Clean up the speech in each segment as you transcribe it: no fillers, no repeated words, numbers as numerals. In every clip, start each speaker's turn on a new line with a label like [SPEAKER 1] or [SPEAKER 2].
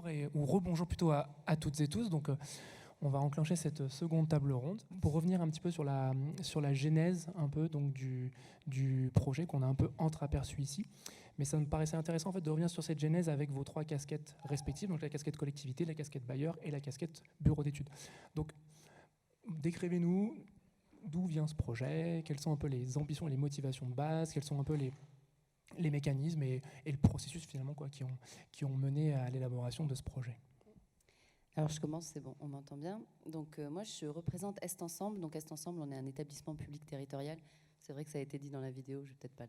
[SPEAKER 1] Bonjour ou rebonjour plutôt à toutes et tous. Donc, on va enclencher cette seconde table ronde pour revenir un petit peu sur la genèse un peu donc du projet qu'on a un peu entreaperçu ici. Mais ça me paraissait intéressant en fait de revenir sur cette genèse avec vos trois casquettes respectives, donc la casquette collectivité, la casquette bailleur et la casquette bureau d'études. Donc, décrivez-nous d'où vient ce projet, quelles sont un peu les ambitions et les motivations de base, quels sont un peu les mécanismes et le processus finalement qui ont mené à l'élaboration de ce projet.
[SPEAKER 2] Alors je commence, c'est bon, on m'entend bien. Donc moi je représente Est Ensemble. Donc Est Ensemble, on est un établissement public territorial. C'est vrai que ça a été dit dans la vidéo, je vais peut-être pas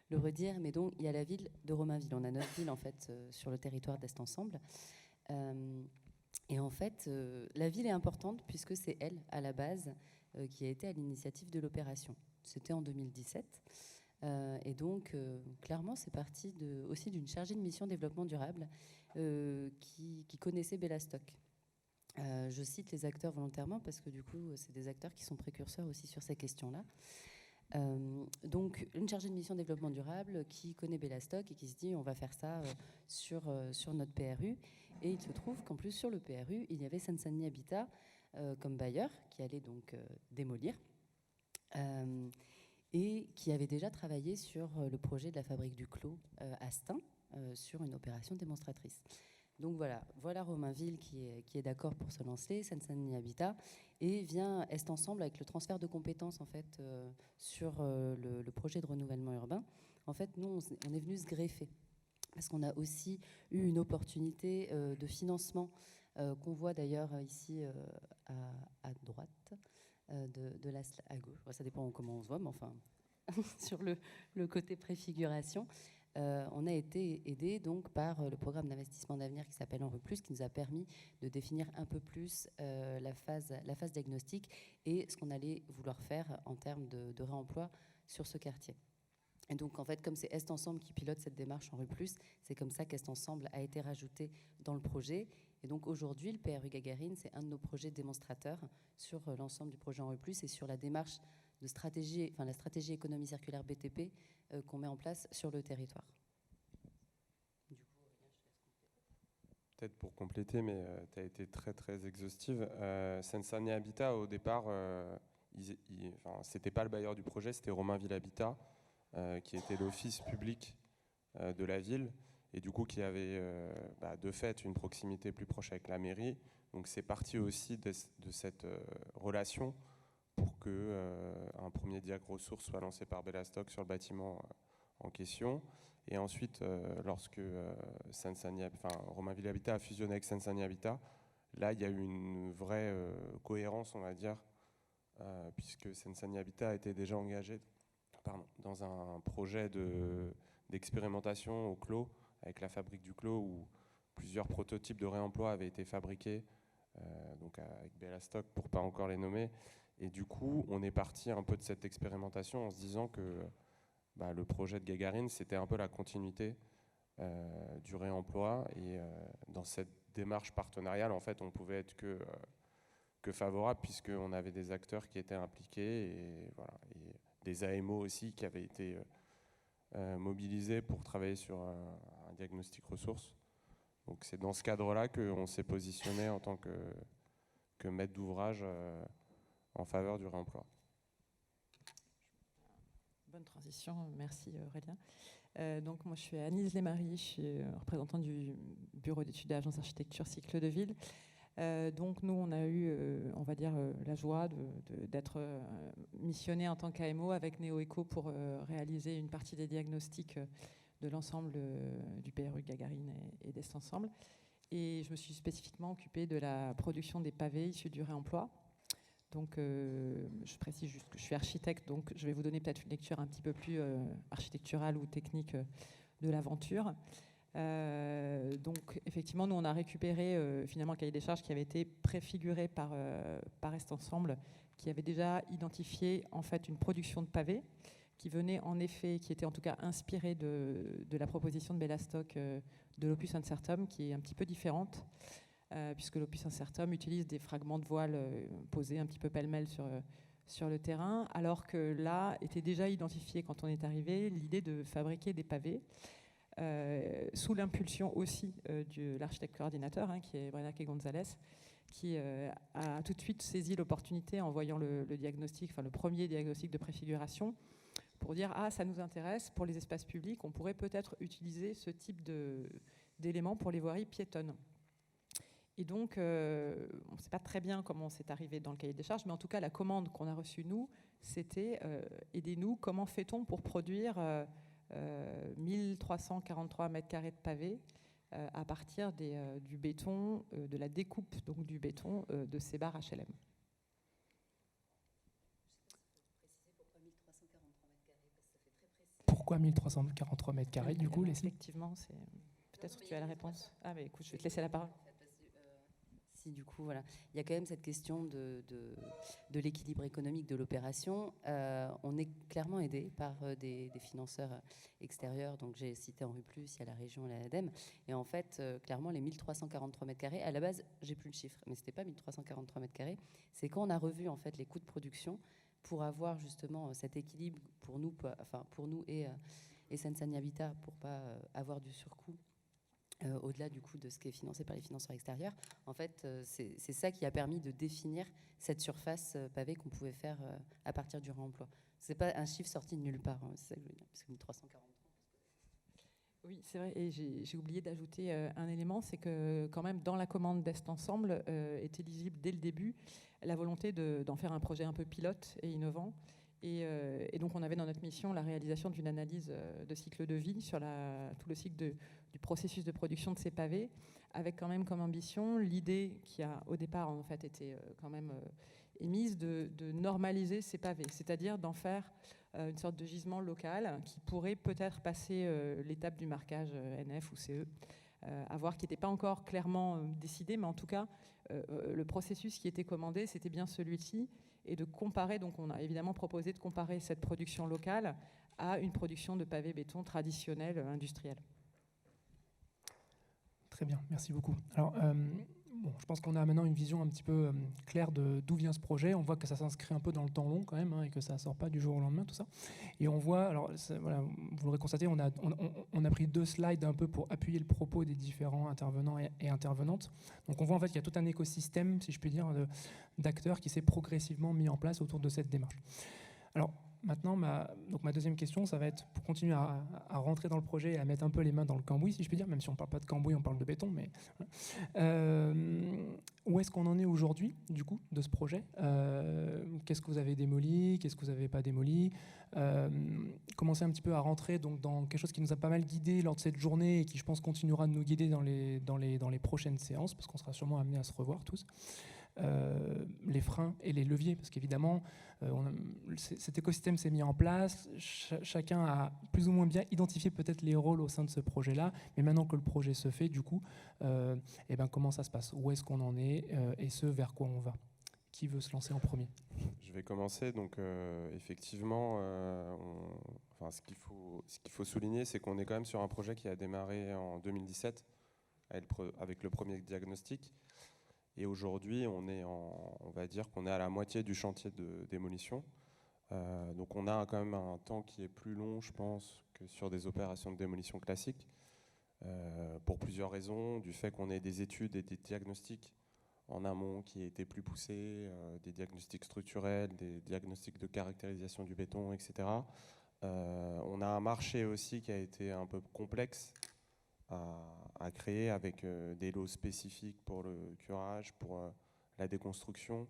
[SPEAKER 2] le redire, mais donc il y a la ville de Romainville. On a 9 villes en fait sur le territoire d'Est Ensemble. Et en fait, la ville est importante puisque c'est elle, à la base, qui a été à l'initiative de l'opération. C'était en 2017. Et donc, clairement, c'est parti aussi d'une chargée de mission développement durable qui connaissait Bellastock. Je cite les acteurs volontairement parce que du coup, c'est des acteurs qui sont précurseurs aussi sur ces questions-là. Donc, une chargée de mission développement durable qui connaît Bellastock et qui se dit on va faire ça sur notre PRU. Et il se trouve qu'en plus, sur le PRU, il y avait Seine-Saint-Denis Habitat comme bailleur qui allait donc démolir. Et qui avait déjà travaillé sur le projet de la fabrique du clos à Stein, sur une opération démonstratrice. Donc voilà Romainville qui est d'accord pour se lancer, Seine-Saint-Denis Habitat, et vient Est Ensemble avec le transfert de compétences en fait, sur le projet de renouvellement urbain. En fait, nous, on est venu se greffer, parce qu'on a aussi eu une opportunité de financement qu'on voit d'ailleurs ici à droite, à gauche. Ça dépend comment on se voit, mais enfin, sur le côté préfiguration. On a été aidé donc par le programme d'investissement d'avenir qui s'appelle Enrue Plus, qui nous a permis de définir un peu plus la phase diagnostique et ce qu'on allait vouloir faire en termes de réemploi sur ce quartier. Et donc, en fait, comme c'est Est Ensemble qui pilote cette démarche Enrue Plus, c'est comme ça qu'Est Ensemble a été rajouté dans le projet. Et donc, aujourd'hui, le PRU Gagarine, c'est un de nos projets démonstrateurs sur l'ensemble du projet Enrue Plus et sur la démarche de stratégie, enfin la stratégie économie circulaire BTP qu'on met en place sur le territoire.
[SPEAKER 3] Du coup, peut-être pour compléter, mais tu as été très très exhaustive. Seine-Saint-Denis Habitat, au départ, c'était pas le bailleur du projet, c'était Romainville Habitat, qui était l'office public de la ville, et du coup qui avait de fait une proximité plus proche avec la mairie. Donc c'est parti aussi de cette relation pour qu'un premier diag ressources soit lancé par Bellastock sur le bâtiment en question. Et ensuite, lorsque Romainville Habitat a fusionné avec Seine-Saint-Denis Habitat, là, il y a eu une vraie cohérence, on va dire, puisque Seine-Saint-Denis Habitat était déjà engagé dans un projet d'expérimentation au clos, avec la fabrique du clos, où plusieurs prototypes de réemploi avaient été fabriqués, donc avec Bellastock, pour ne pas encore les nommer. Et du coup, on est parti un peu de cette expérimentation en se disant que le projet de Gagarine, c'était un peu la continuité du réemploi. Et dans cette démarche partenariale, en fait, on pouvait être que favorable, puisqu'on avait des acteurs qui étaient impliqués et des AMO aussi qui avaient été mobilisés pour travailler sur un diagnostic ressources. Donc c'est dans ce cadre-là qu'on s'est positionné en tant que maître d'ouvrage en faveur du réemploi.
[SPEAKER 4] Bonne transition, merci Aurélien. Donc moi je suis Anise Lémarie, je suis représentante du bureau d'études d'agence architecture cycle de ville. Donc nous on a eu, on va dire, la joie d'être missionné en tant qu'AMO avec NeoEco pour réaliser une partie des diagnostics de l'ensemble du PRU Gagarine et d'Est Ensemble. Et je me suis spécifiquement occupée de la production des pavés issus du réemploi. Donc, je précise juste que je suis architecte, donc je vais vous donner peut-être une lecture un petit peu plus architecturale ou technique de l'aventure. Donc, effectivement, nous, on a récupéré finalement le cahier des charges qui avait été préfiguré par Est Ensemble, qui avait déjà identifié en fait une production de pavés qui venait en effet, qui était en tout cas inspirée de la proposition de Bellastock de l'Opus Incertum, qui est un petit peu différente. Puisque l'Opus Incertum utilise des fragments de voile posés un petit peu pêle-mêle sur le terrain, alors que là était déjà identifié quand on est arrivé l'idée de fabriquer des pavés sous l'impulsion aussi de l'architecte coordinateur, qui est Brenaque Gonzalez, qui a tout de suite saisi l'opportunité en voyant le diagnostic, enfin le premier diagnostic de préfiguration, pour dire ça nous intéresse, pour les espaces publics, on pourrait peut-être utiliser ce type d'éléments pour les voiries piétonnes. Et donc, on ne sait pas très bien comment c'est arrivé dans le cahier des charges, mais en tout cas, la commande qu'on a reçue, nous, c'était aidez-nous, comment fait-on pour produire 1343 mètres carrés de pavés à partir du béton, de la découpe donc, du béton de ces barres HLM.
[SPEAKER 1] Pourquoi 1343 mètres carrés, du coup, Leslie ?
[SPEAKER 4] Effectivement, peut-être que tu as la réponse. Ah, mais écoute, je vais te laisser la parole.
[SPEAKER 2] Si, du coup, voilà. Il y a quand même cette question de l'équilibre économique de l'opération. On est clairement aidé par des financeurs extérieurs. Donc, j'ai cité Henri Plus, il y a la région et l'ADEME. Et en fait, clairement, les 1343 mètres carrés, à la base, j'ai plus le chiffre, mais ce n'était pas 1343 mètres carrés. C'est quand on a revu en fait, les coûts de production pour avoir justement cet équilibre pour nous et Seine-Saint-Denis Habitat, pour ne pas avoir du surcoût. Au-delà du coup de ce qui est financé par les financeurs extérieurs, en fait, c'est ça qui a permis de définir cette surface pavée qu'on pouvait faire à partir du réemploi. C'est pas un chiffre sorti de nulle part, c'est ça que je veux dire, parce que 1343.
[SPEAKER 4] Oui, c'est vrai, et j'ai oublié d'ajouter un élément, c'est que quand même dans la commande d'Est Ensemble était lisible dès le début la volonté d'en faire un projet un peu pilote et innovant. Et donc on avait dans notre mission la réalisation d'une analyse de cycle de vie sur tout le cycle du processus de production de ces pavés, avec quand même comme ambition l'idée qui a au départ en fait été quand même émise de normaliser ces pavés, c'est-à-dire d'en faire une sorte de gisement local qui pourrait peut-être passer l'étape du marquage NF ou CE, à voir, qui n'était pas encore clairement décidé, mais en tout cas le processus qui était commandé c'était bien celui-ci, et de comparer, donc on a évidemment proposé de comparer cette production locale à une production de pavés béton traditionnelle industrielle.
[SPEAKER 1] Très bien, merci beaucoup. Alors, je pense qu'on a maintenant une vision un petit peu claire d'où vient ce projet. On voit que ça s'inscrit un peu dans le temps long quand même, et que ça ne sort pas du jour au lendemain, tout ça. Et on voit, alors voilà, vous l'aurez constaté, on a pris 2 slides un peu pour appuyer le propos des différents intervenants et intervenantes. Donc on voit en fait qu'il y a tout un écosystème, si je puis dire, d'acteurs qui s'est progressivement mis en place autour de cette démarche. Alors, maintenant, ma deuxième question, ça va être pour continuer à rentrer dans le projet et à mettre un peu les mains dans le cambouis, si je puis dire, même si on ne parle pas de cambouis, on parle de béton. Mais où est-ce qu'on en est aujourd'hui, du coup, de ce projet ? Qu'est-ce que vous avez démoli ? Qu'est-ce que vous n'avez pas démoli ? Commencer un petit peu à rentrer donc, dans quelque chose qui nous a pas mal guidé lors de cette journée et qui, je pense, continuera de nous guider dans les prochaines séances, parce qu'on sera sûrement amenés à se revoir tous. Les freins et les leviers, parce qu'évidemment cet écosystème s'est mis en place, chacun a plus ou moins bien identifié peut-être les rôles au sein de ce projet-là, mais maintenant que le projet se fait, du coup, comment ça se passe, où est-ce qu'on en est et ce vers quoi on va. Qui veut se lancer en premier ?
[SPEAKER 3] Je vais commencer. Donc effectivement, ce qu'il faut souligner, c'est qu'on est quand même sur un projet qui a démarré en 2017 avec le premier diagnostic. Et aujourd'hui, on va dire qu'on est à la moitié du chantier de démolition. Donc on a quand même un temps qui est plus long, je pense, que sur des opérations de démolition classiques, pour plusieurs raisons, du fait qu'on ait des études et des diagnostics en amont qui étaient plus poussés, des diagnostics structurels, des diagnostics de caractérisation du béton, etc. On a un marché aussi qui a été un peu complexe à créer, avec des lots spécifiques pour le curage, pour la déconstruction,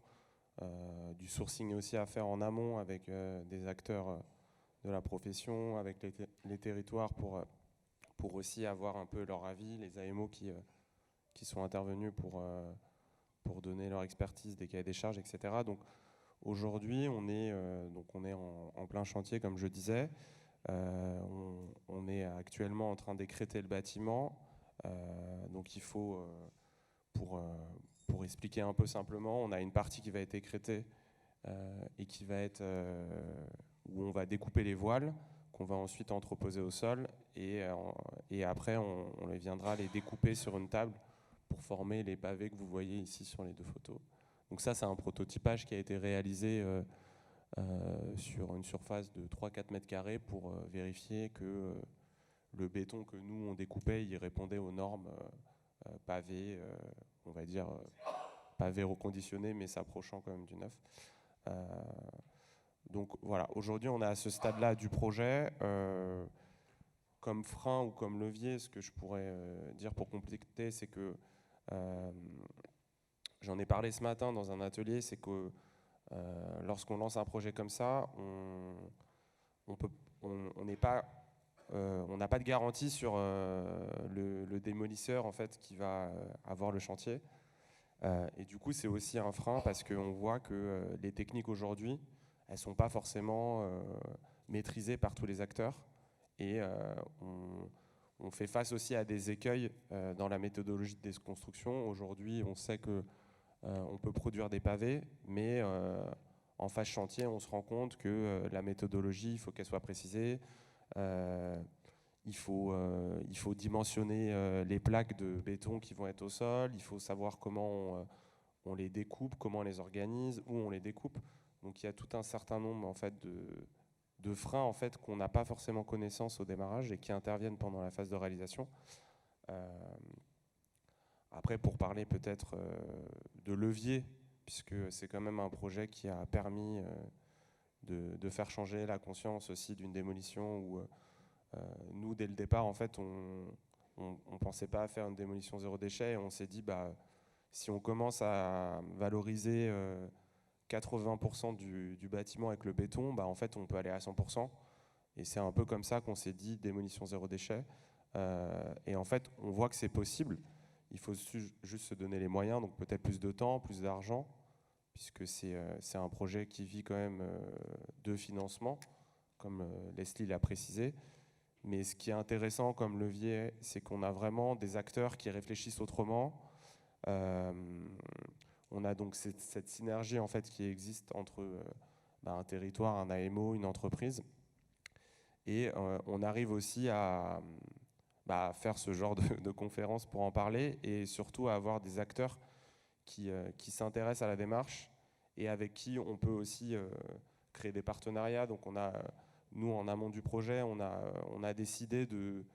[SPEAKER 3] du sourcing aussi à faire en amont avec des acteurs de la profession, avec les territoires pour aussi avoir un peu leur avis, les AMO qui sont intervenus pour donner leur expertise des cahiers des charges, etc. Donc aujourd'hui, on est en plein chantier, comme je disais. On est actuellement en train d'écrêter le bâtiment. Donc il faut, pour expliquer un peu simplement, on a une partie qui va être écrêtée et qui va être où on va découper les voiles, qu'on va ensuite entreposer au sol, et après on viendra les découper sur une table pour former les pavés que vous voyez ici sur les 2 photos. Donc ça, c'est un prototypage qui a été réalisé sur une surface de 3-4 mètres carrés pour vérifier que le béton que nous, on découpait, il répondait aux normes pavés, on va dire pavés reconditionnés, mais s'approchant quand même du neuf. Donc voilà, aujourd'hui, on est à ce stade-là du projet. Comme frein ou comme levier, ce que je pourrais dire pour compléter, c'est que j'en ai parlé ce matin dans un atelier, c'est que lorsqu'on lance un projet comme ça, on n'a pas de garantie sur le démolisseur en fait, qui va avoir le chantier. Et du coup, c'est aussi un frein parce qu'on voit que les techniques aujourd'hui, elles ne sont pas forcément maîtrisées par tous les acteurs. Et on fait face aussi à des écueils dans la méthodologie de construction. Aujourd'hui, on sait que on peut produire des pavés, mais en phase chantier, on se rend compte que la méthodologie, il faut qu'elle soit précisée. Il faut dimensionner les plaques de béton qui vont être au sol. Il faut savoir comment on les découpe, comment on les organise, où on les découpe. Donc il y a tout un certain nombre en fait, de freins en fait, qu'on n'a pas forcément connaissance au démarrage et qui interviennent pendant la phase de réalisation. Après, pour parler peut-être de levier, puisque c'est quand même un projet qui a permis de faire changer la conscience aussi d'une démolition où nous, dès le départ, en fait, on pensait pas à faire une démolition zéro déchet et on s'est dit, bah, si on commence à valoriser 80% du bâtiment avec le béton, bah, en fait, on peut aller à 100%. Et c'est un peu comme ça qu'on s'est dit démolition zéro déchet. Et en fait, on voit que c'est possible. Il faut juste se donner les moyens, donc peut-être plus de temps, plus d'argent, puisque c'est un projet qui vit quand même de financement, comme Leslie l'a précisé. Mais ce qui est intéressant comme levier, c'est qu'on a vraiment des acteurs qui réfléchissent autrement. On a donc cette synergie en fait, qui existe entre un territoire, un AMO, une entreprise. Et on arrive aussi à faire ce genre de conférences pour en parler et surtout à avoir des acteurs qui s'intéressent à la démarche et avec qui on peut aussi créer des partenariats. Donc nous, en amont du projet, on a décidé de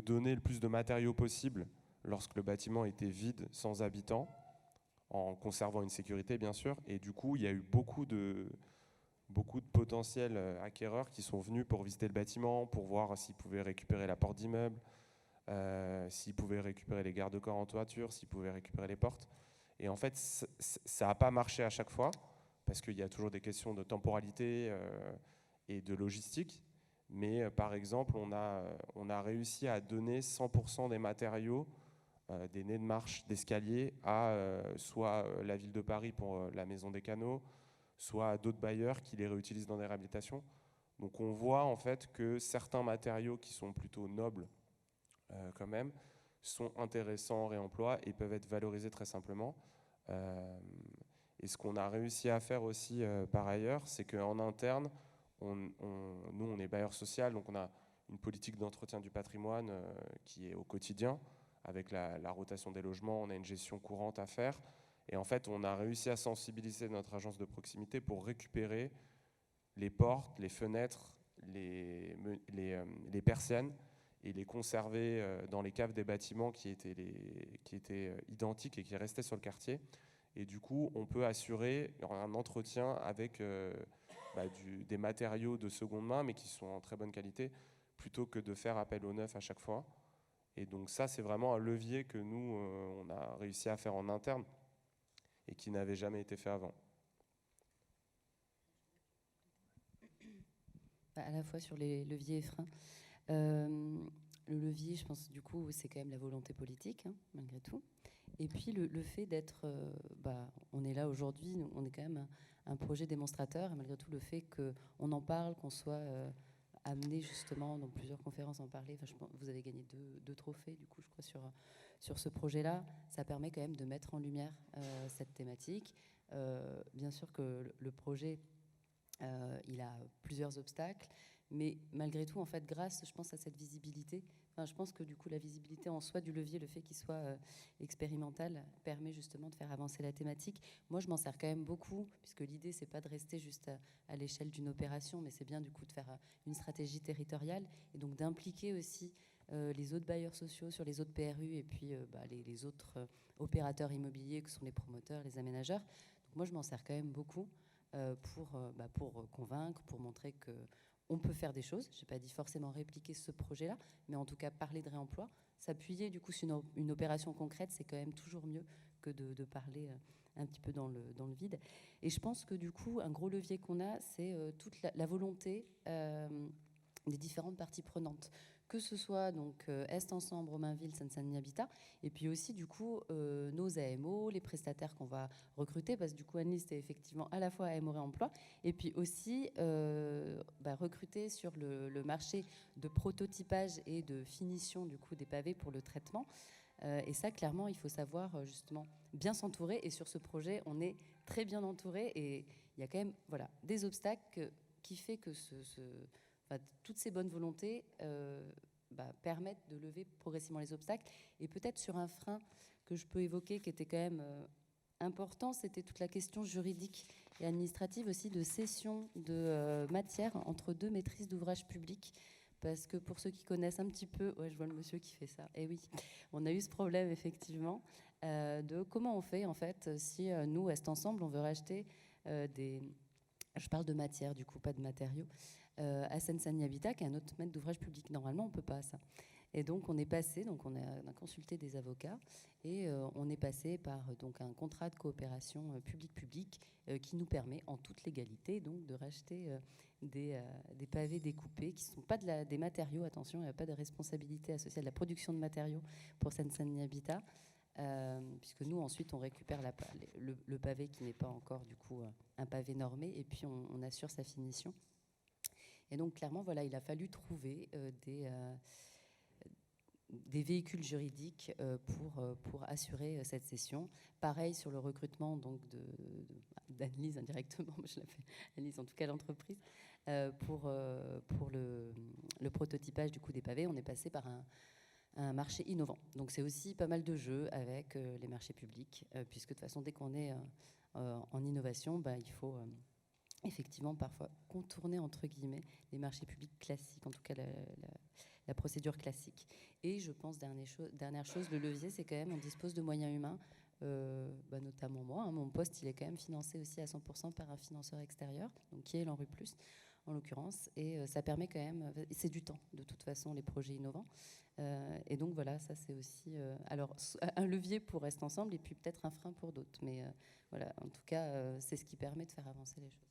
[SPEAKER 3] donner le plus de matériaux possible lorsque le bâtiment était vide, sans habitants, en conservant une sécurité, bien sûr. Et du coup, il y a eu beaucoup de potentiels acquéreurs qui sont venus pour visiter le bâtiment, pour voir s'ils pouvaient récupérer la porte d'immeuble, s'ils pouvaient récupérer les garde-corps en toiture, s'ils pouvaient récupérer les portes. Et en fait, ça n'a pas marché à chaque fois, parce qu'il y a toujours des questions de temporalité et de logistique. Mais par exemple, on a réussi à donner 100% des matériaux, des nez de marche, d'escalier, à soit la ville de Paris pour la maison des canaux, soit à d'autres bailleurs qui les réutilisent dans des réhabilitations. Donc on voit en fait que certains matériaux qui sont plutôt nobles quand même, sont intéressants en réemploi et peuvent être valorisés très simplement. Et ce qu'on a réussi à faire aussi par ailleurs, c'est qu'en interne, nous on est bailleur social, donc on a une politique d'entretien du patrimoine qui est au quotidien, avec la rotation des logements, on a une gestion courante à faire. Et en fait, on a réussi à sensibiliser notre agence de proximité pour récupérer les portes, les fenêtres, les persiennes et les conserver dans les caves des bâtiments qui étaient identiques et qui restaient sur le quartier. Et du coup, on peut assurer un entretien avec des matériaux de seconde main, mais qui sont en très bonne qualité, plutôt que de faire appel au neuf à chaque fois. Et donc ça, c'est vraiment un levier que nous, on a réussi à faire en interne et qui n'avait jamais été fait avant.
[SPEAKER 2] À la fois sur les leviers et freins. Le levier, je pense, du coup, c'est quand même la volonté politique, hein, malgré tout. Et puis le fait d'être, on est là aujourd'hui, on est quand même un projet démonstrateur, et malgré tout le fait qu'on en parle, qu'on soit amené justement dans plusieurs conférences à en parler. Enfin, je pense, vous avez gagné deux trophées, du coup, je crois, sur ce projet-là. Ça permet quand même de mettre en lumière cette thématique. Bien sûr que le projet, il a plusieurs obstacles, Mais malgré tout, en fait, grâce, je pense, à cette visibilité, je pense que du coup, la visibilité en soi du levier, le fait qu'il soit expérimental, permet justement de faire avancer la thématique. Moi, je m'en sers quand même beaucoup, puisque l'idée, c'est pas de rester juste à l'échelle d'une opération, mais c'est bien du coup de faire une stratégie territoriale et donc d'impliquer aussi les autres bailleurs sociaux sur les autres PRU et puis les autres opérateurs immobiliers que sont les promoteurs, les aménageurs. Donc moi, je m'en sers quand même beaucoup pour convaincre, pour montrer que on peut faire des choses. Je n'ai pas dit forcément répliquer ce projet-là, mais en tout cas parler de réemploi. S'appuyer du coup sur une opération concrète, c'est quand même toujours mieux que de parler un petit peu dans le vide. Et je pense que du coup, un gros levier qu'on a, c'est toute la volonté des différentes parties prenantes, que ce soit donc Est Ensemble, Romainville, Seine-Saint-Denis Habitat, et puis aussi du coup nos AMO, les prestataires qu'on va recruter, parce que du coup Annelise c'était effectivement à la fois AMO Réemploi, et puis aussi recruter sur le marché de prototypage et de finition du coup des pavés pour le traitement. Et ça, clairement, il faut savoir justement bien s'entourer. Et sur ce projet, on est très bien entouré. Et il y a quand même des obstacles qui fait que toutes ces bonnes volontés permettent de lever progressivement les obstacles. Et peut-être sur un frein que je peux évoquer, qui était quand même important, c'était toute la question juridique et administrative aussi de cession de matière entre deux maîtrises d'ouvrage publics. Parce que pour ceux qui connaissent un petit peu, ouais, je vois le monsieur qui fait ça, et oui, on a eu ce problème effectivement de comment on fait en fait si nous, Est Ensemble, on veut racheter je parle de matière du coup, pas de matériaux, à Seine-Saint-Denis Habitat, qui est un autre maître d'ouvrage public. Normalement, on ne peut pas ça. Et donc, on est passé, donc on a consulté des avocats, et on est passé par donc un contrat de coopération public-public qui nous permet, en toute légalité, donc de racheter des pavés découpés, qui ne sont pas des matériaux, attention, il n'y a pas de responsabilité associée à la production de matériaux pour Seine-Saint-Denis Habitat, puisque nous, ensuite, on récupère le pavé qui n'est pas encore, du coup, un pavé normé, et puis on assure sa finition. Et donc, clairement, voilà, il a fallu trouver des véhicules juridiques pour assurer cette cession. Pareil sur le recrutement donc d'Annelise indirectement, je l'appelle Annelise, en tout cas l'entreprise, pour le prototypage du coup des pavés. On est passé par un marché innovant. Donc c'est aussi pas mal de jeux avec les marchés publics, puisque de toute façon, dès qu'on est en innovation, il faut effectivement parfois contourner entre guillemets les marchés publics classiques, en tout cas la procédure classique. Et je pense, dernière chose, le levier, c'est quand même, on dispose de moyens humains, notamment moi. Hein, mon poste, il est quand même financé aussi à 100% par un financeur extérieur, donc qui est l'Enru Plus, en l'occurrence. Et ça permet quand même, c'est du temps, de toute façon, les projets innovants. Et donc voilà, ça c'est aussi alors un levier pour rester ensemble et puis peut-être un frein pour d'autres. Mais voilà, en tout cas, c'est ce qui permet de faire avancer les choses.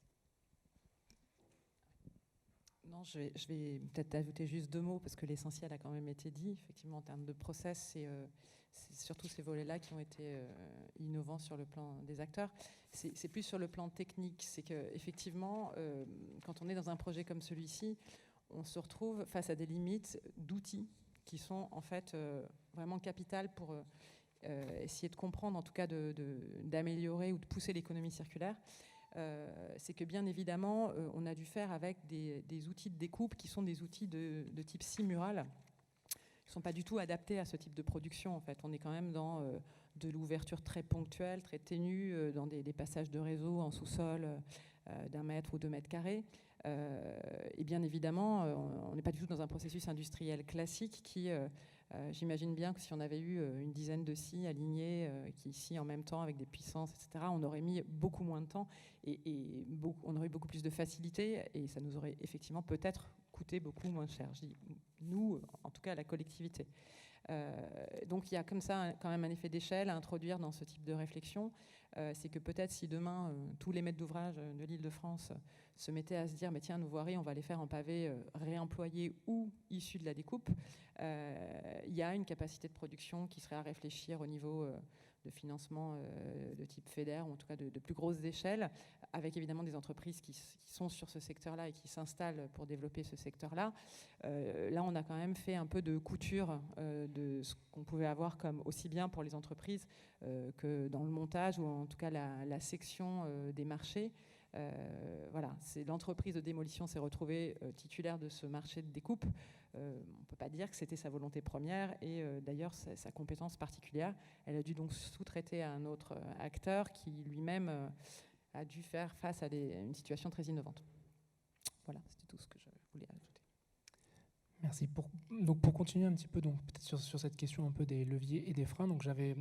[SPEAKER 4] Non, je vais peut-être ajouter juste 2 mots, parce que l'essentiel a quand même été dit. Effectivement, en termes de process, c'est surtout ces volets-là qui ont été innovants sur le plan des acteurs. C'est plus sur le plan technique. C'est qu'effectivement, quand on est dans un projet comme celui-ci, on se retrouve face à des limites d'outils qui sont en fait vraiment capitales pour essayer de comprendre, en tout cas d'améliorer ou de pousser l'économie circulaire. C'est que bien évidemment, on a dû faire avec des outils de découpe qui sont des outils de type simural, qui ne sont pas du tout adaptés à ce type de production. En fait, on est quand même dans de l'ouverture très ponctuelle, très ténue, dans des passages de réseau en sous-sol d'1 mètre ou 2 mètres carrés. Et bien évidemment, on n'est pas du tout dans un processus industriel classique qui... j'imagine bien que si on avait eu une dizaine de scies alignés qui scient en même temps avec des puissances, etc., on aurait mis beaucoup moins de temps et on aurait eu beaucoup plus de facilité et ça nous aurait effectivement peut-être coûté beaucoup moins cher. Je dis nous, en tout cas la collectivité. Donc il y a comme ça quand même un effet d'échelle à introduire dans ce type de réflexion. C'est que peut-être si demain tous les maîtres d'ouvrage de l'Île-de-France se mettaient à se dire mais tiens, nos voiries on va les faire en pavé réemployés ou issus de la découpe, il y a une capacité de production qui serait à réfléchir au niveau de financement de type FEDER, ou en tout cas de plus grosses échelles, avec évidemment des entreprises qui sont sur ce secteur-là et qui s'installent pour développer ce secteur-là. Là, on a quand même fait un peu de couture de ce qu'on pouvait avoir comme aussi bien pour les entreprises que dans le montage, ou en tout cas la section des marchés. Voilà, c'est l'entreprise de démolition s'est retrouvée titulaire de ce marché de découpe. On ne peut pas dire que c'était sa volonté première et d'ailleurs sa compétence particulière. Elle a dû donc sous-traiter à un autre acteur qui lui-même a dû faire face à une situation très innovante. Voilà, c'était tout ce que je voulais ajouter.
[SPEAKER 1] Merci. Donc pour continuer un petit peu, donc peut-être sur cette question un peu des leviers et des freins, donc j'avais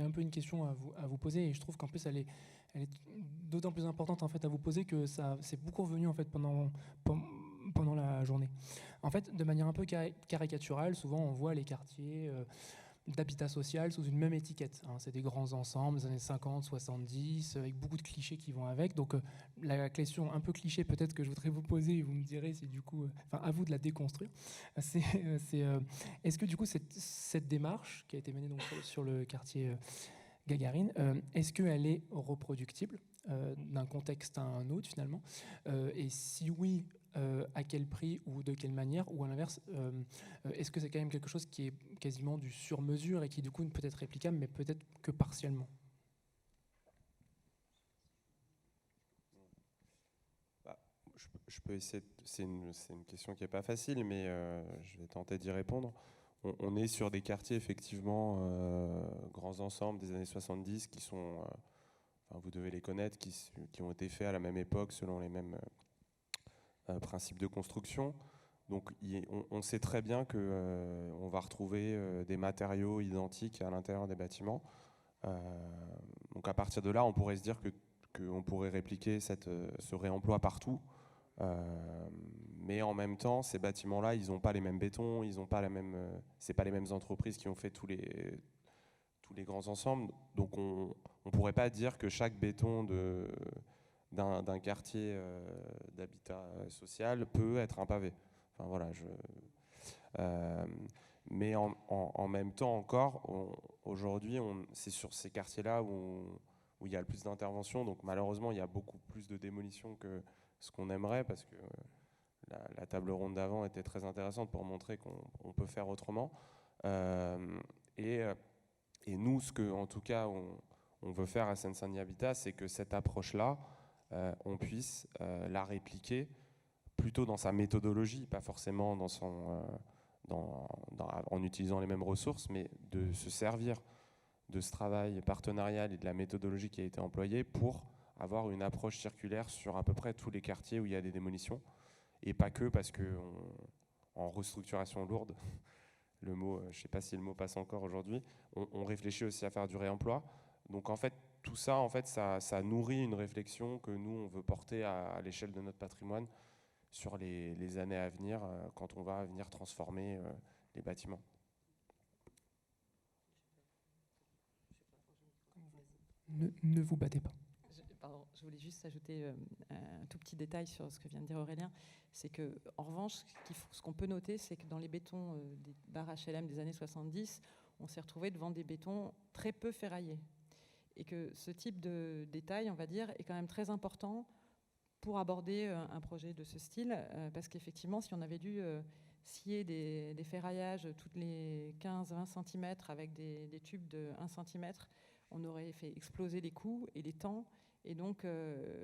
[SPEAKER 1] un peu une question à vous poser, et je trouve qu'en plus elle est d'autant plus importante en fait à vous poser que ça c'est beaucoup revenu en fait pendant la journée. En fait, de manière un peu caricaturale, souvent on voit les quartiers d'habitat social sous une même étiquette. C'est des grands ensembles des années 50, 70, avec beaucoup de clichés qui vont avec. Donc la question un peu cliché peut-être que je voudrais vous poser, et vous me direz, c'est du coup, à vous de la déconstruire, est-ce que du coup cette démarche qui a été menée donc, sur le quartier Gagarine, est-ce qu'elle est reproductible d'un contexte à un autre finalement, et si oui, à quel prix ou de quelle manière, ou à l'inverse, est-ce que c'est quand même quelque chose qui est quasiment du sur-mesure et qui du coup peut être réplicable, mais peut-être que partiellement?
[SPEAKER 3] Je peux essayer. C'est une question qui n'est pas facile, mais je vais tenter d'y répondre. On est sur des quartiers effectivement grands ensembles des années 70 qui sont, vous devez les connaître, qui ont été faits à la même époque selon les mêmes principes de construction. Donc on sait très bien qu'on va retrouver des matériaux identiques à l'intérieur des bâtiments. Donc à partir de là, on pourrait se dire qu'on pourrait répliquer ce réemploi partout. Mais en même temps, ces bâtiments-là, ils n'ont pas les mêmes bétons, ils n'ont pas c'est pas les mêmes entreprises qui ont fait tous les grands ensembles. Donc on pourrait pas dire que chaque béton d'un quartier d'habitat social peut être un pavé. Enfin voilà, mais en même temps encore, aujourd'hui, c'est sur ces quartiers-là où il y a le plus d'intervention. Donc malheureusement, il y a beaucoup plus de démolition que ce qu'on aimerait, parce que la table ronde d'avant était très intéressante pour montrer qu'on peut faire autrement. Et nous, en tout cas, on veut faire à Seine-Saint-Denis Habitat, c'est que cette approche-là, on puisse la répliquer plutôt dans sa méthodologie, pas forcément en utilisant les mêmes ressources, mais de se servir de ce travail partenarial et de la méthodologie qui a été employée pour avoir une approche circulaire sur à peu près tous les quartiers où il y a des démolitions, et pas que parce qu'en restructuration lourde, le mot, je ne sais pas si le mot passe encore aujourd'hui, on réfléchit aussi à faire du réemploi. Donc en fait, tout ça, ça nourrit une réflexion que nous, on veut porter à l'échelle de notre patrimoine sur les années à venir, quand on va venir transformer les bâtiments.
[SPEAKER 1] Ne vous battez pas.
[SPEAKER 4] Je voulais juste ajouter un tout petit détail sur ce que vient de dire Aurélien. C'est qu'en revanche, ce qu'on peut noter, c'est que dans les bétons des bars HLM des années 70, on s'est retrouvé devant des bétons très peu ferraillés. Et que ce type de détail, on va dire, est quand même très important pour aborder un projet de ce style. Parce qu'effectivement, si on avait dû scier des ferraillages toutes les 15-20 cm avec des tubes de 1 cm, on aurait fait exploser les coûts et les temps. Et donc,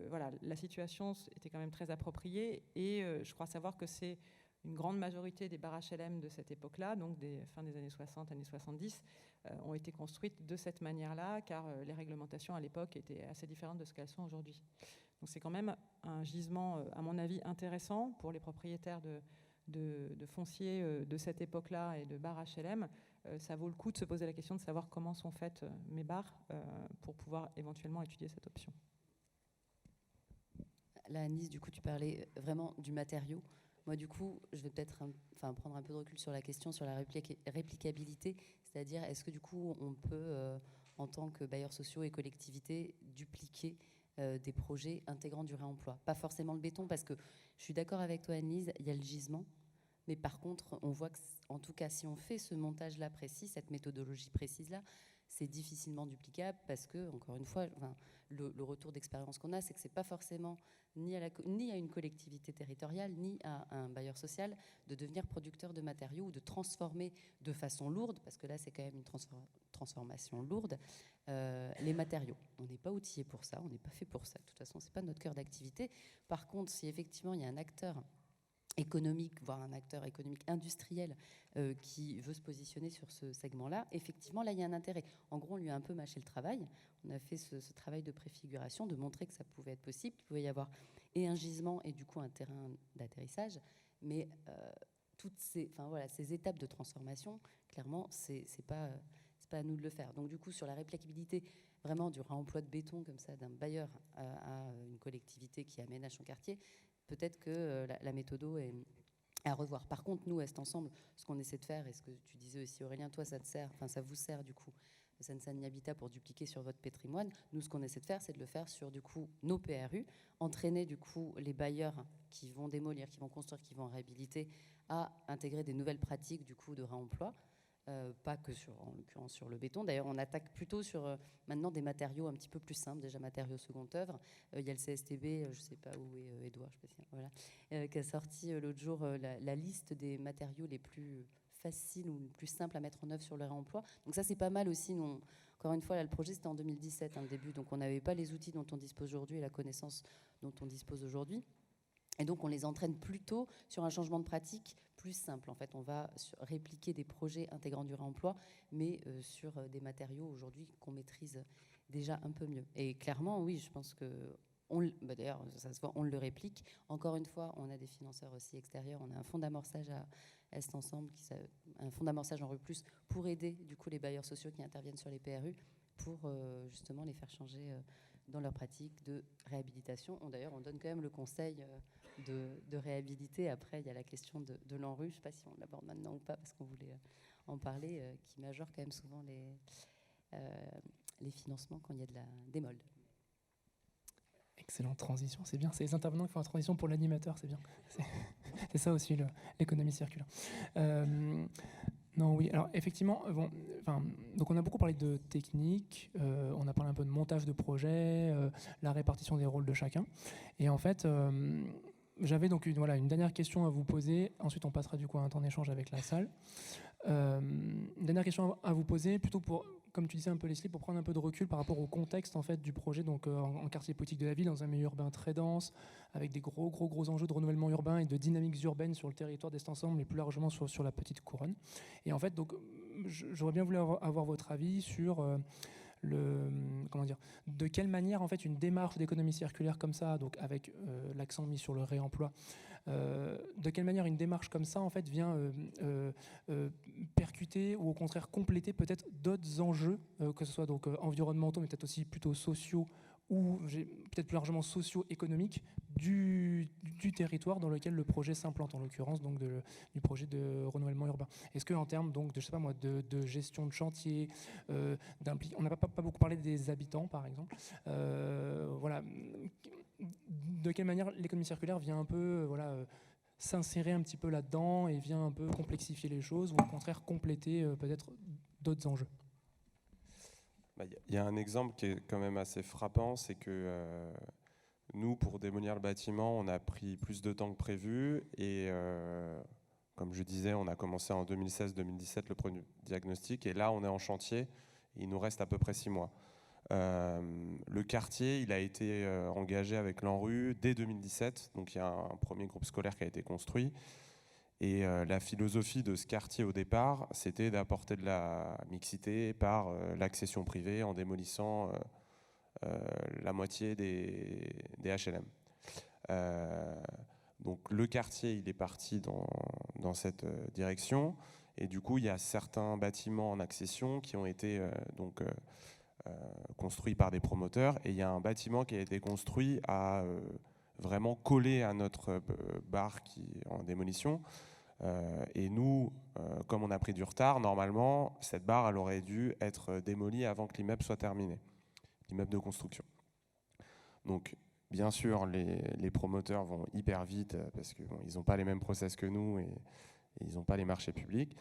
[SPEAKER 4] voilà, la situation était quand même très appropriée. Et je crois savoir que c'est une grande majorité des bars HLM de cette époque-là, donc des fins des années 60, années 70, ont été construites de cette manière-là, car les réglementations à l'époque étaient assez différentes de ce qu'elles sont aujourd'hui. Donc c'est quand même un gisement, à mon avis, intéressant pour les propriétaires de fonciers de cette époque-là et de bars HLM. Ça vaut le coup de se poser la question de savoir comment sont faites mes bars pour pouvoir éventuellement étudier cette option.
[SPEAKER 2] Là, Anis, du coup, tu parlais vraiment du matériau. Moi, du coup, je vais peut-être prendre un peu de recul sur la question, sur la réplicabilité, c'est-à-dire est-ce que du coup, on peut, en tant que bailleurs sociaux et collectivités, dupliquer des projets intégrant du réemploi. Pas forcément le béton, parce que je suis d'accord avec toi, Anise, il y a le gisement, mais par contre, on voit que, en tout cas, si on fait ce montage-là précis, cette méthodologie précise-là, c'est difficilement duplicable parce que, encore une fois, le retour d'expérience qu'on a, c'est que c'est pas forcément ni à une collectivité territoriale, ni à un bailleur social de devenir producteur de matériaux ou de transformer de façon lourde, parce que là, c'est quand même une transformation lourde, les matériaux. On n'est pas outillé pour ça, on n'est pas fait pour ça. De toute façon, c'est pas notre cœur d'activité. Par contre, si effectivement il y a un acteur économique, voire un acteur économique industriel qui veut se positionner sur ce segment-là, effectivement, là, il y a un intérêt. En gros, on lui a un peu mâché le travail. On a fait ce travail de préfiguration, de montrer que ça pouvait être possible, qu'il pouvait y avoir et un gisement et du coup un terrain d'atterrissage. Mais toutes ces étapes de transformation, clairement, c'est pas à nous de le faire. Donc du coup, sur la réplicabilité vraiment du réemploi de béton comme ça d'un bailleur à une collectivité qui aménage son quartier, peut-être que la méthode est à revoir. Par contre, nous, Est Ensemble, ce qu'on essaie de faire, et ce que tu disais aussi Aurélien, toi, ça vous sert du coup, Seine-Saint-Denis Habitat, pour dupliquer sur votre patrimoine. Nous, ce qu'on essaie de faire, c'est de le faire sur du coup nos PRU, entraîner du coup les bailleurs qui vont démolir, qui vont construire, qui vont réhabiliter, à intégrer des nouvelles pratiques du coup de réemploi. Pas que en l'occurrence sur le béton. D'ailleurs, on attaque plutôt sur maintenant des matériaux un petit peu plus simples, déjà matériaux seconde œuvre. Il y a le CSTB, je ne sais pas où est Edouard, je sais pas si, voilà, qui a sorti l'autre jour la liste des matériaux les plus faciles ou les plus simples à mettre en œuvre sur le réemploi. Donc ça, c'est pas mal aussi. Nous, encore une fois, là, le projet, c'était en 2017, le début, donc on n'avait pas les outils dont on dispose aujourd'hui et la connaissance dont on dispose aujourd'hui. Et donc, on les entraîne plutôt sur un changement de pratique plus simple. En fait, on va répliquer des projets intégrant du réemploi, mais sur des matériaux aujourd'hui qu'on maîtrise déjà un peu mieux. Et clairement, oui, je pense que d'ailleurs, ça se voit, on le réplique. Encore une fois, on a des financeurs aussi extérieurs. On a un fonds d'amorçage à Est Ensemble, un fonds d'amorçage en RU+, pour aider du coup les bailleurs sociaux qui interviennent sur les PRU, pour justement les faire changer dans leur pratique de réhabilitation. D'ailleurs, on donne quand même le conseil de réhabiliter. Après, il y a la question de l'ANRU. Je ne sais pas si on l'aborde maintenant ou pas, parce qu'on voulait en parler, qui majore quand même souvent les financements quand il y a de la démol.
[SPEAKER 1] Excellente transition, c'est bien. C'est les intervenants qui font la transition pour l'animateur, c'est bien. C'est ça aussi l'économie circulaire. Non, oui. Alors effectivement, donc on a beaucoup parlé de technique, on a parlé un peu de montage de projet, la répartition des rôles de chacun. Et en fait, j'avais donc une dernière question à vous poser. Ensuite, on passera du coup à un temps d'échange avec la salle. Une dernière question à vous poser, plutôt pour, comme tu disais un peu Leslie, pour prendre un peu de recul par rapport au contexte en fait du projet, donc en quartier politique de la ville, dans un milieu urbain très dense, avec des gros enjeux de renouvellement urbain et de dynamiques urbaines sur le territoire d'Est Ensemble, mais plus largement sur la petite couronne. Et en fait, donc, j'aurais bien voulu avoir votre avis sur de quelle manière en fait une démarche d'économie circulaire comme ça, donc avec l'accent mis sur le réemploi, de quelle manière une démarche comme ça en fait vient percuter ou au contraire compléter peut-être d'autres enjeux, que ce soit donc environnementaux, mais peut-être aussi plutôt sociaux ou peut-être plus largement socio-économiques du territoire dans lequel le projet s'implante, en l'occurrence donc du projet de renouvellement urbain. Est-ce qu'en termes donc, de gestion de chantier, on n'a pas beaucoup parlé des habitants par exemple, voilà, de quelle manière l'économie circulaire vient un peu s'insérer un petit peu là-dedans et vient un peu complexifier les choses ou au contraire compléter peut-être d'autres enjeux?
[SPEAKER 3] Il y a un exemple qui est quand même assez frappant, c'est que nous, pour démolir le bâtiment, on a pris plus de temps que prévu et comme je disais, on a commencé en 2016-2017 le premier diagnostic et là, on est en chantier. Il nous reste à peu près 6 mois. Le quartier, il a été engagé avec l'ANRU dès 2017, donc il y a un premier groupe scolaire qui a été construit. Et la philosophie de ce quartier au départ, c'était d'apporter de la mixité par l'accession privée en démolissant la moitié des HLM. Donc le quartier, il est parti dans cette direction. Et du coup, il y a certains bâtiments en accession qui ont été construits par des promoteurs. Et il y a un bâtiment qui a été construit à vraiment coller à notre barre qui est en démolition. Et nous, comme on a pris du retard, normalement, cette barre, elle aurait dû être démolie avant que l'immeuble soit terminé, l'immeuble de construction. Donc, bien sûr, les promoteurs vont hyper vite parce qu'ils n'ont pas les mêmes process que nous et ils n'ont pas les marchés publics.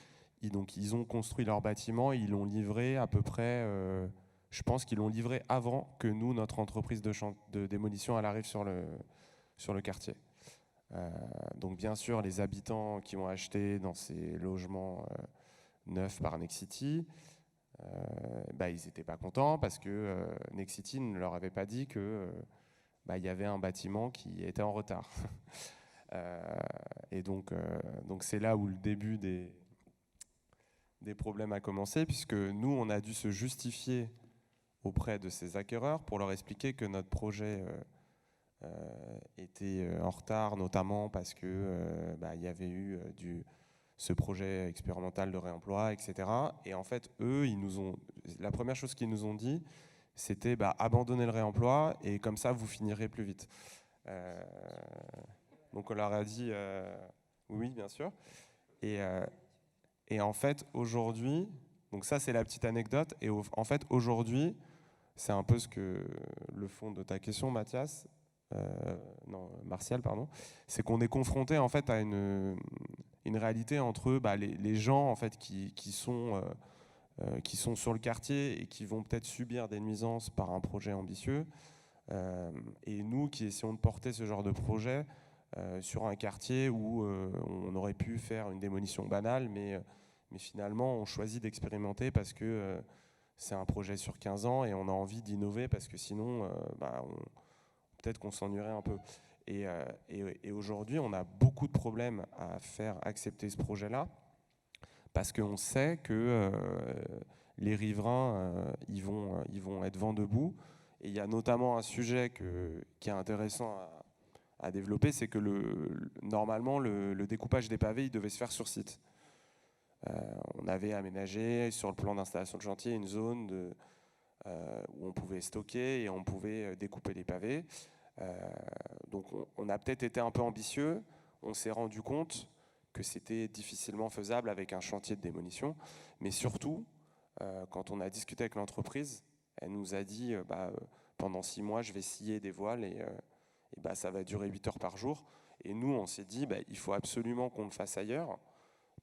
[SPEAKER 3] donc, ils ont construit leur bâtiment, ils l'ont livré à peu près, je pense qu'ils l'ont livré avant que nous, notre entreprise de démolition, elle arrive sur le quartier. Donc bien sûr, les habitants qui ont acheté dans ces logements neufs par Nexity, ils n'étaient pas contents parce que Nexity ne leur avait pas dit que y avait un bâtiment qui était en retard. Et donc c'est là où le début des problèmes a commencé, puisque nous, on a dû se justifier auprès de ces acquéreurs pour leur expliquer que notre projet était en retard, notamment parce que il y avait eu ce projet expérimental de réemploi, etc. Et en fait, eux, la première chose qu'ils nous ont dit, c'était abandonner le réemploi et comme ça, vous finirez plus vite. Donc on leur a dit oui, bien sûr. Et en fait, aujourd'hui, donc ça c'est la petite anecdote, et en fait aujourd'hui, c'est un peu le fond de ta question, Mathias, Martial, pardon, c'est qu'on est confronté en fait à une réalité entre les gens en fait qui sont sur le quartier et qui vont peut-être subir des nuisances par un projet ambitieux, et nous qui essayons de porter ce genre de projet sur un quartier où on aurait pu faire une démolition banale, mais finalement on choisit d'expérimenter parce que c'est un projet sur 15 ans et on a envie d'innover parce que sinon peut-être qu'on s'ennuierait un peu. Et aujourd'hui on a beaucoup de problèmes à faire accepter ce projet-là parce qu'on sait que les riverains ils vont être vent debout. Et il y a notamment un sujet qui est intéressant à développer, c'est que normalement le découpage des pavés il devait se faire sur site. On avait aménagé sur le plan d'installation de chantier une zone où on pouvait stocker et on pouvait découper les pavés. Donc on a peut-être été un peu ambitieux, on s'est rendu compte que c'était difficilement faisable avec un chantier de démolition, mais surtout quand on a discuté avec l'entreprise, elle nous a dit pendant 6 mois je vais scier des voiles et ça va durer 8 heures par jour. Et nous on s'est dit il faut absolument qu'on le fasse ailleurs,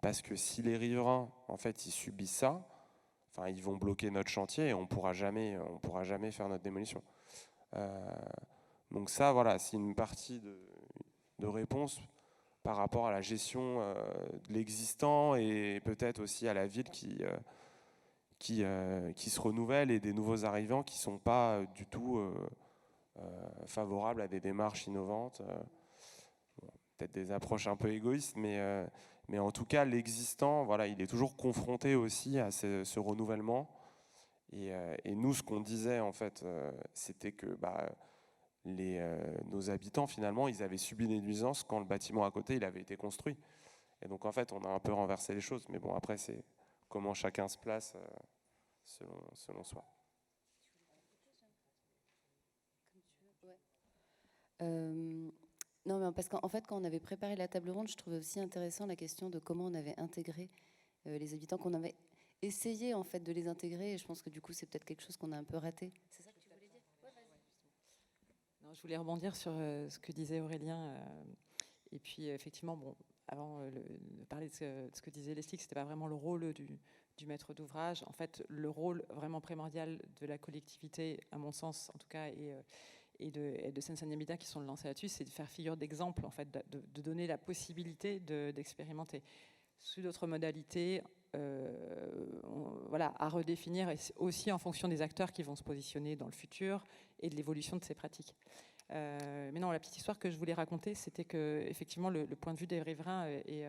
[SPEAKER 3] parce que si les riverains en fait ils subissent ça, ils vont bloquer notre chantier et on pourra jamais faire notre démolition. Donc ça voilà, c'est une partie de réponse par rapport à la gestion de l'existant et peut-être aussi à la ville qui se renouvelle et des nouveaux arrivants qui ne sont pas du tout favorables à des démarches innovantes. Peut-être des approches un peu égoïstes, mais en tout cas, l'existant, voilà, il est toujours confronté aussi à ce renouvellement. Et nous, ce qu'on disait, en fait, c'était que nos habitants, finalement, ils avaient subi des nuisances quand le bâtiment à côté, il avait été construit. Et donc, en fait, on a un peu renversé les choses. Mais bon, après, c'est comment chacun se place selon soi.
[SPEAKER 2] Non, mais parce qu'en fait, quand on avait préparé la table ronde, je trouvais aussi intéressant la question de comment on avait intégré les habitants, qu'on avait essayé en fait de les intégrer. Et je pense que du coup, c'est peut-être quelque chose qu'on a un peu raté. C'est ça que tu voulais dire ? Ouais, vas-y.
[SPEAKER 4] Non, je voulais rebondir sur ce que disait Aurélien. Et puis, effectivement, avant de parler de ce que disait Leslie, c'était pas vraiment le rôle du maître d'ouvrage. En fait, le rôle vraiment primordial de la collectivité, à mon sens, en tout cas, et de Seine-Saint-Denis Habitat qui sont lancés là-dessus, c'est de faire figure d'exemple, en fait, de donner la possibilité d'expérimenter sous d'autres modalités, à redéfinir, et aussi en fonction des acteurs qui vont se positionner dans le futur et de l'évolution de ces pratiques. Mais non, la petite histoire que je voulais raconter, c'était que effectivement le point de vue des riverains est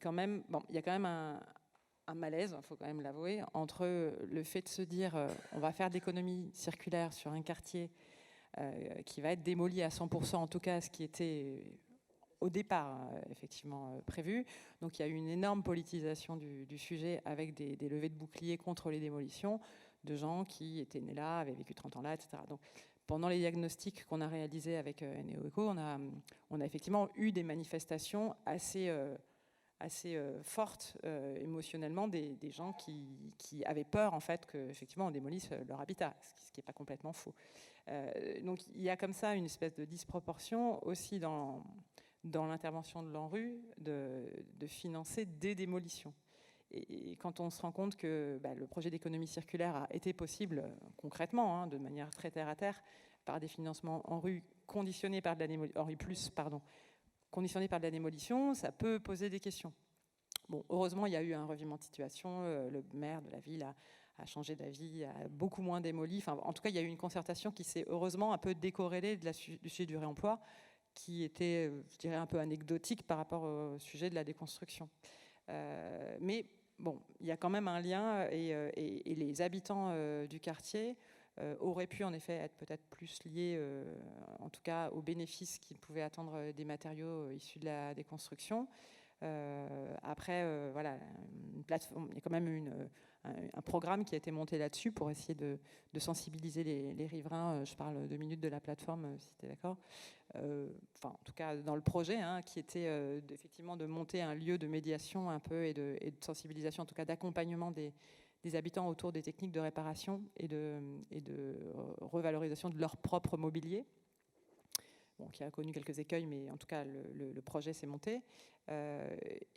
[SPEAKER 4] quand même, il y a quand même un malaise, il faut quand même l'avouer, entre le fait de se dire on va faire d'économie circulaire sur un quartier qui va être démoli à 100%, en tout cas ce qui était au départ effectivement prévu. Donc il y a eu une énorme politisation du sujet avec des levées de boucliers contre les démolitions de gens qui étaient nés là, avaient vécu 30 ans là, etc. Donc pendant les diagnostics qu'on a réalisés avec Eneoeco, on a effectivement eu des manifestations assez fortes émotionnellement des gens qui avaient peur en fait qu'effectivement on démolisse leur habitat, ce qui n'est pas complètement faux. Donc il y a comme ça une espèce de disproportion aussi dans l'intervention de l'ANRU de financer des démolitions. Et quand on se rend compte que le projet d'économie circulaire a été possible concrètement, de manière très terre à terre, par des financements en rue conditionnés par de la en rue plus, pardon, conditionnés par de la démolition, ça peut poser des questions. Bon, heureusement, il y a eu un revirement de situation. Le maire de la ville a changé d'avis, a beaucoup moins démoli. Enfin, en tout cas, il y a eu une concertation qui s'est heureusement un peu décorrélée du sujet du réemploi, qui était, je dirais, un peu anecdotique par rapport au sujet de la déconstruction. Mais bon, il y a quand même un lien et les habitants du quartier auraient pu en effet être peut-être plus liés, en tout cas, aux bénéfices qu'ils pouvaient attendre des matériaux issus de la déconstruction. Après, voilà, une plateforme, il y a quand même un programme qui a été monté là-dessus pour essayer de sensibiliser les riverains. Je parle 2 minutes de la plateforme, si tu es d'accord. Enfin, en tout cas, dans le projet, qui était effectivement de monter un lieu de médiation un peu et de sensibilisation, en tout cas d'accompagnement des habitants autour des techniques de réparation et de revalorisation de leur propre mobilier. Bon, qui a connu quelques écueils, mais en tout cas, le projet s'est monté.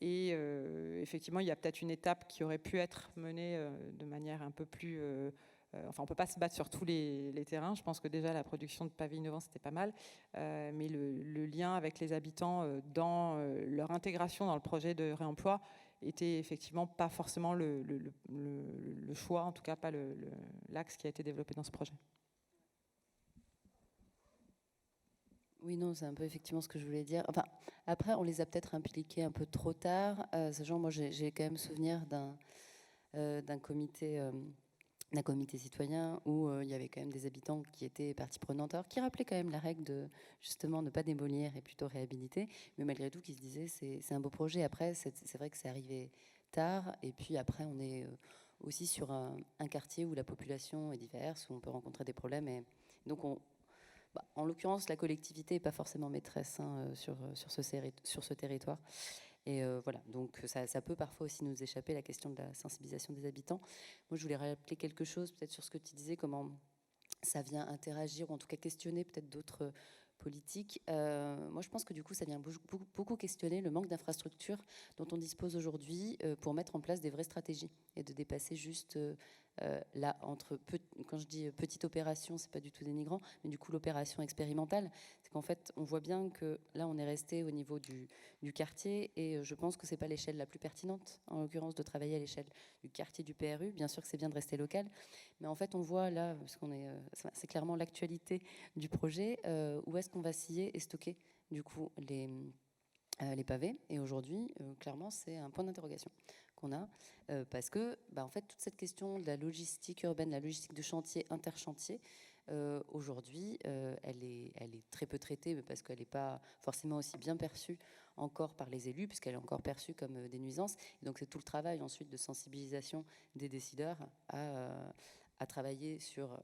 [SPEAKER 4] Effectivement, il y a peut-être une étape qui aurait pu être menée de manière un peu plus... enfin, on ne peut pas se battre sur tous les terrains. Je pense que déjà, la production de pavés innovants, c'était pas mal. Mais le lien avec les habitants dans leur intégration dans le projet de réemploi était effectivement pas forcément le choix, en tout cas pas l'axe qui a été développé dans ce projet.
[SPEAKER 2] Oui, non, c'est un peu effectivement ce que je voulais dire. Enfin, après, on les a peut-être impliqués un peu trop tard. Sachant, moi, j'ai quand même souvenir d'un comité citoyen où il y avait quand même des habitants qui étaient partie prenante, alors qui rappelaient quand même la règle de justement ne pas démolir et plutôt réhabiliter, mais malgré tout qui se disaient c'est un beau projet. Après, c'est vrai que c'est arrivé tard, et puis après on est aussi sur un quartier où la population est diverse, où on peut rencontrer des problèmes, et donc en l'occurrence, la collectivité n'est pas forcément maîtresse sur ce territoire. Et voilà, donc ça peut parfois aussi nous échapper, la question de la sensibilisation des habitants. Moi, je voulais rappeler quelque chose, peut-être sur ce que tu disais, comment ça vient interagir, ou en tout cas questionner peut-être d'autres politiques. Moi, je pense que du coup, ça vient beaucoup questionner le manque d'infrastructures dont on dispose aujourd'hui pour mettre en place des vraies stratégies et de dépasser juste... là, quand je dis petite opération, c'est pas du tout dénigrant, mais du coup l'opération expérimentale, c'est qu'en fait on voit bien que là on est resté au niveau du quartier, et je pense que c'est pas l'échelle la plus pertinente, en l'occurrence, de travailler à l'échelle du quartier du PRU. Bien sûr que c'est bien de rester local, mais en fait on voit là, parce c'est clairement l'actualité du projet, où est-ce qu'on va scier et stocker du coup les pavés. Et aujourd'hui, clairement, c'est un point d'interrogation qu'on a, parce que en fait, toute cette question de la logistique urbaine, la logistique de chantier, interchantier, aujourd'hui, elle est très peu traitée, parce qu'elle n'est pas forcément aussi bien perçue encore par les élus, puisqu'elle est encore perçue comme des nuisances. Et donc c'est tout le travail ensuite de sensibilisation des décideurs à travailler sur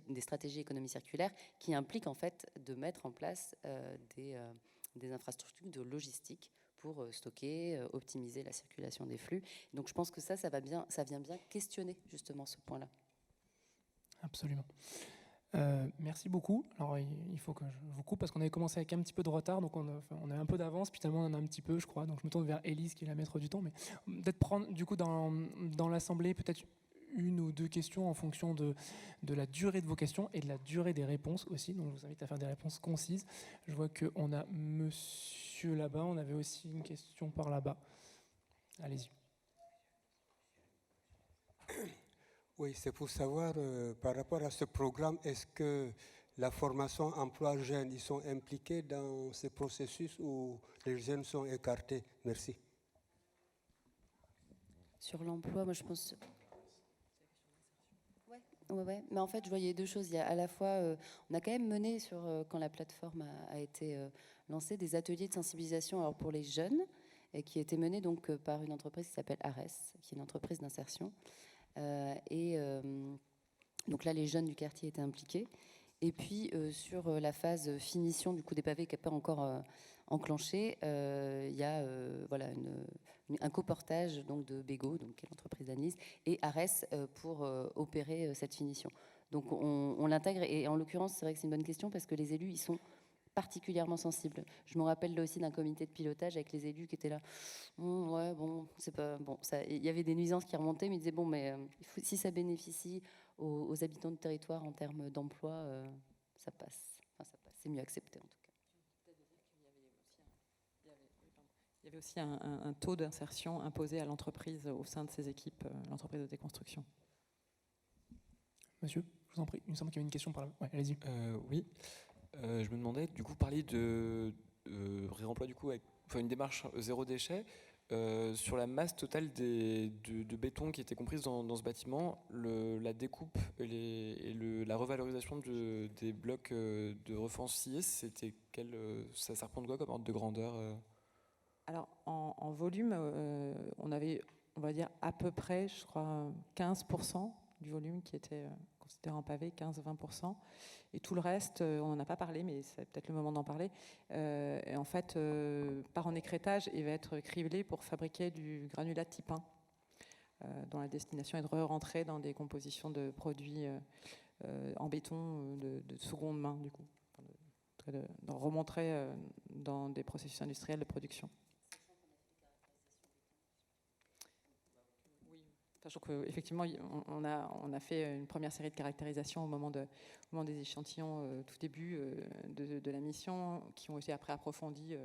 [SPEAKER 2] des stratégies économie circulaire, qui impliquent en fait de mettre en place des infrastructures de logistique pour stocker, optimiser la circulation des flux. Donc je pense que ça vient bien questionner justement ce point-là.
[SPEAKER 1] Absolument. Merci beaucoup. Alors il faut que je vous coupe parce qu'on avait commencé avec un petit peu de retard, donc on a un peu d'avance, puis tellement on en a un petit peu, je crois. Donc je me tourne vers Élise qui est la maître du temps, mais peut-être prendre du coup dans l'assemblée peut-être 1 ou 2 questions en fonction de la durée de vos questions et de la durée des réponses aussi. Donc je vous invite à faire des réponses concises. Je vois qu'on a monsieur là-bas, on avait aussi une question par là-bas. Allez-y.
[SPEAKER 5] Oui, c'est pour savoir, par rapport à ce programme, est-ce que la formation emploi jeunes, ils sont impliqués dans ce processus ou les jeunes sont écartés? Merci.
[SPEAKER 2] Sur l'emploi, moi je pense... Ouais. Mais en fait, je voyais 2 choses. Il y a à la fois, on a quand même mené, quand la plateforme a été lancée, des ateliers de sensibilisation alors pour les jeunes, et qui étaient menés donc par une entreprise qui s'appelle ARES, qui est une entreprise d'insertion. Donc là, les jeunes du quartier étaient impliqués. Et puis sur la phase finition du coup des pavés qui n'est pas encore enclenchée, il y a un coportage donc de Bego, donc qui est l'entreprise d'Anis, et Ares pour opérer cette finition. Donc on l'intègre, et en l'occurrence c'est vrai que c'est une bonne question parce que les élus ils sont particulièrement sensible. Je me rappelle là aussi d'un comité de pilotage avec les élus qui étaient là. Ouais, bon, c'est pas bon. Il y avait des nuisances qui remontaient, mais ils disaient bon, mais si ça bénéficie aux habitants du territoire en termes d'emploi, ça passe. Enfin, ça passe. C'est mieux accepté en tout cas.
[SPEAKER 4] Il y avait aussi un taux d'insertion imposé à l'entreprise au sein de ses équipes, l'entreprise de déconstruction.
[SPEAKER 1] Monsieur, je vous en prie, il me semble qu'il y avait une question par là. Ouais, allez-y.
[SPEAKER 6] Oui, je me demandais, du coup, vous parliez de réemploi, du coup, avec une démarche zéro déchet. Sur la masse totale de béton qui était comprise dans ce bâtiment, la découpe et la revalorisation des blocs de refend sciés, c'était ça reprend quoi comme ordre de grandeur
[SPEAKER 4] Alors, en volume, on avait, on va dire, à peu près, je crois, 15% du volume qui était considéré en pavé, 15-20%. Et tout le reste, on n'en a pas parlé, mais c'est peut-être le moment d'en parler. Et en fait, part en écrêtage et va être criblé pour fabriquer du granulat type 1, dont la destination est de re-rentrer dans des compositions de produits en béton de seconde main, du coup. De remontrer dans des processus industriels de production. Sachant qu'effectivement, on a fait une première série de caractérisations au moment des échantillons tout début de la mission, qui ont été après approfondies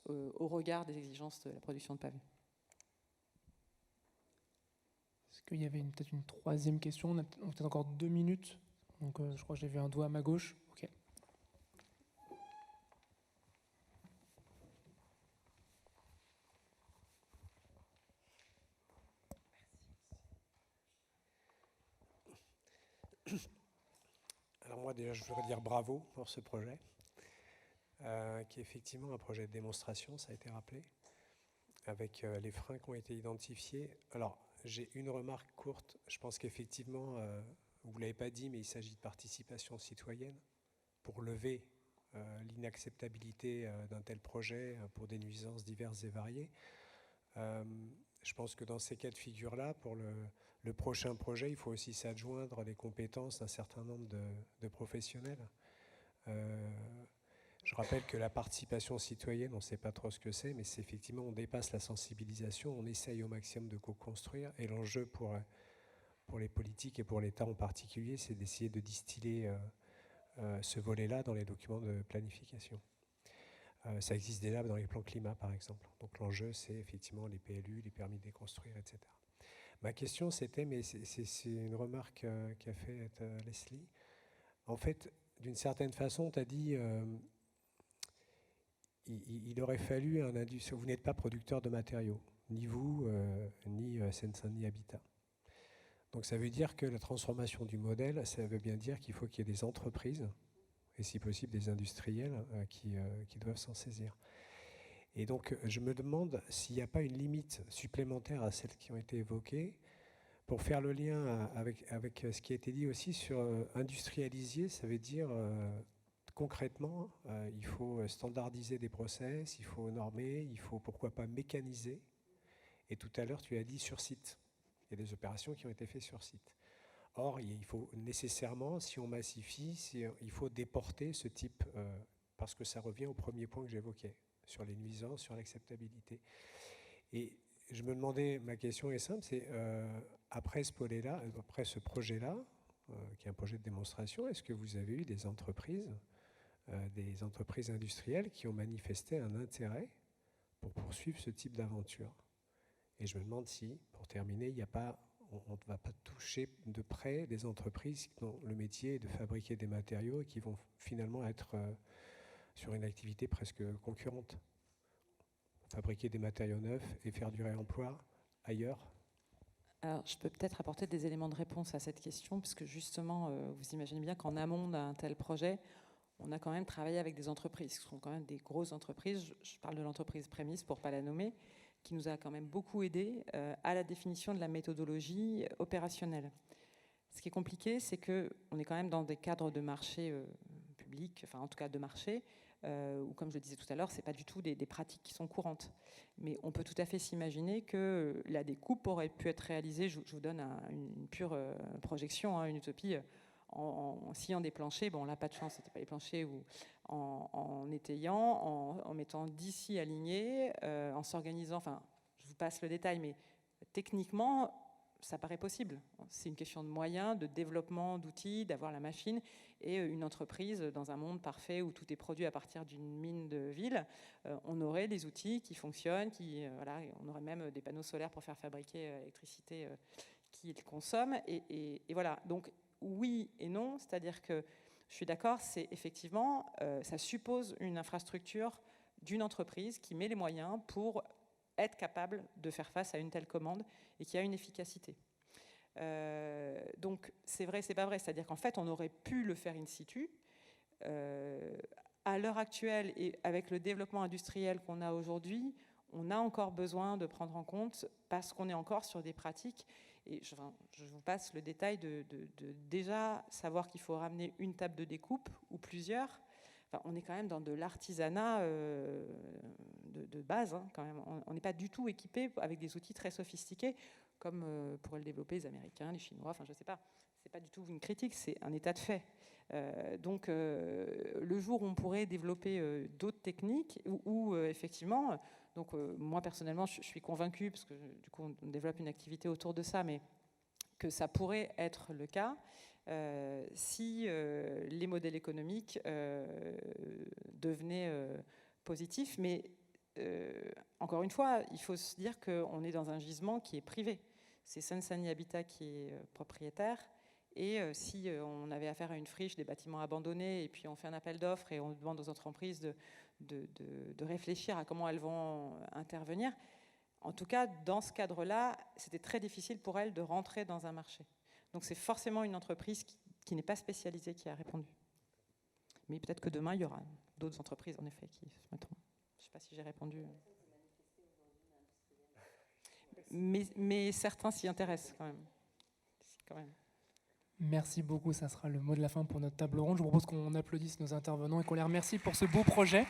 [SPEAKER 4] au regard des exigences de la production de pavés.
[SPEAKER 1] Est-ce qu'il y avait peut-être une troisième question? On a peut-être encore 2 minutes. Donc, je crois que j'ai vu un doigt à ma gauche. Ok.
[SPEAKER 7] Alors moi déjà je voudrais dire bravo pour ce projet, qui est effectivement un projet de démonstration, ça a été rappelé, avec les freins qui ont été identifiés. Alors j'ai une remarque courte, je pense qu'effectivement, vous ne l'avez pas dit, mais il s'agit de participation citoyenne pour lever l'inacceptabilité d'un tel projet pour des nuisances diverses et variées. Je pense que dans ces cas de figure-là, pour le prochain projet, il faut aussi s'adjoindre les compétences d'un certain nombre de professionnels. Je rappelle que la participation citoyenne, on ne sait pas trop ce que c'est, mais c'est effectivement, on dépasse la sensibilisation, on essaye au maximum de co-construire. Et l'enjeu pour les politiques et pour l'État en particulier, c'est d'essayer de distiller ce volet-là dans les documents de planification. Ça existe déjà dans les plans climat, par exemple. Donc l'enjeu, c'est effectivement les PLU, les permis de déconstruire, etc. Ma question, c'était, mais c'est une remarque qu'a faite Leslie. En fait, d'une certaine façon, tu as dit, il aurait fallu un industrie. Vous n'êtes pas producteur de matériaux, ni vous, ni Seine-Saint-Denis Habitat. Donc ça veut dire que la transformation du modèle, ça veut bien dire qu'il faut qu'il y ait des entreprises, et si possible des industriels qui doivent s'en saisir. Et donc je me demande s'il n'y a pas une limite supplémentaire à celles qui ont été évoquées, pour faire le lien avec ce qui a été dit aussi sur industrialiser, ça veut dire concrètement, il faut standardiser des process, il faut normer, il faut pourquoi pas mécaniser. Et tout à l'heure tu as dit sur site, il y a des opérations qui ont été faites sur site. Or, il faut nécessairement, si on massifie, il faut déporter ce type, parce que ça revient au premier point que j'évoquais, sur les nuisances, sur l'acceptabilité. Et je me demandais, ma question est simple, c'est après ce projet-là, qui est un projet de démonstration, est-ce que vous avez eu des entreprises industrielles qui ont manifesté un intérêt pour poursuivre ce type d'aventure? Et je me demande si, pour terminer, on ne va pas toucher de près des entreprises dont le métier est de fabriquer des matériaux et qui vont finalement être sur une activité presque concurrente. Fabriquer des matériaux neufs et faire du réemploi ailleurs.
[SPEAKER 4] Alors, je peux peut-être apporter des éléments de réponse à cette question, puisque justement, vous imaginez bien qu'en amont d'un tel projet, on a quand même travaillé avec des entreprises, qui sont quand même des grosses entreprises. Je parle de l'entreprise Prémisse, pour ne pas la nommer, qui nous a quand même beaucoup aidé à la définition de la méthodologie opérationnelle. Ce qui est compliqué, c'est qu'on est quand même dans des cadres de marché public, enfin en tout cas de marché, où comme je le disais tout à l'heure, ce n'est pas du tout des pratiques qui sont courantes. Mais on peut tout à fait s'imaginer que la découpe aurait pu être réalisée, je vous donne une pure projection, une utopie, en sciant des planchers. Bon, là, pas de chance, c'était pas les planchers en étayant, en mettant 10 scies alignés, en s'organisant. Enfin, je vous passe le détail, mais techniquement, ça paraît possible. C'est une question de moyens, de développement d'outils, d'avoir la machine. Et une entreprise, dans un monde parfait où tout est produit à partir d'une mine de ville, on aurait des outils qui fonctionnent, voilà, on aurait même des panneaux solaires pour faire fabriquer l'électricité qu'ils consomment. Et voilà, donc oui et non, c'est-à-dire que je suis d'accord, c'est effectivement, ça suppose une infrastructure d'une entreprise qui met les moyens pour être capable de faire face à une telle commande et qui a une efficacité. Donc c'est vrai, c'est pas vrai, c'est-à-dire qu'en fait on aurait pu le faire in situ. À l'heure actuelle et avec le développement industriel qu'on a aujourd'hui, on a encore besoin de prendre en compte, parce qu'on est encore sur des pratiques, et je vous passe le détail de déjà savoir qu'il faut ramener une table de découpe ou plusieurs. Enfin, on est quand même dans de l'artisanat de base, hein, quand même. On n'est pas du tout équipé avec des outils très sophistiqués, comme pourraient le développer les Américains, les Chinois, enfin je ne sais pas. C'est pas du tout une critique, c'est un état de fait. Donc le jour où on pourrait développer d'autres techniques, où effectivement, donc moi personnellement je suis convaincue, parce que du coup on développe une activité autour de ça, mais que ça pourrait être le cas si les modèles économiques devenaient positifs. Mais encore une fois, il faut se dire qu'on est dans un gisement qui est privé. C'est Sensani Habitat qui est propriétaire. Et si on avait affaire à une friche, des bâtiments abandonnés, et puis on fait un appel d'offres et on demande aux entreprises de réfléchir à comment elles vont intervenir, en tout cas, dans ce cadre-là, c'était très difficile pour elles de rentrer dans un marché. Donc c'est forcément une entreprise qui n'est pas spécialisée qui a répondu. Mais peut-être que demain, il y aura d'autres entreprises, en effet, qui se mettront. Je ne sais pas si j'ai répondu. Mais certains s'y intéressent quand même.
[SPEAKER 1] Merci beaucoup, ça sera le mot de la fin pour notre table ronde. Je vous propose qu'on applaudisse nos intervenants et qu'on les remercie pour ce beau projet.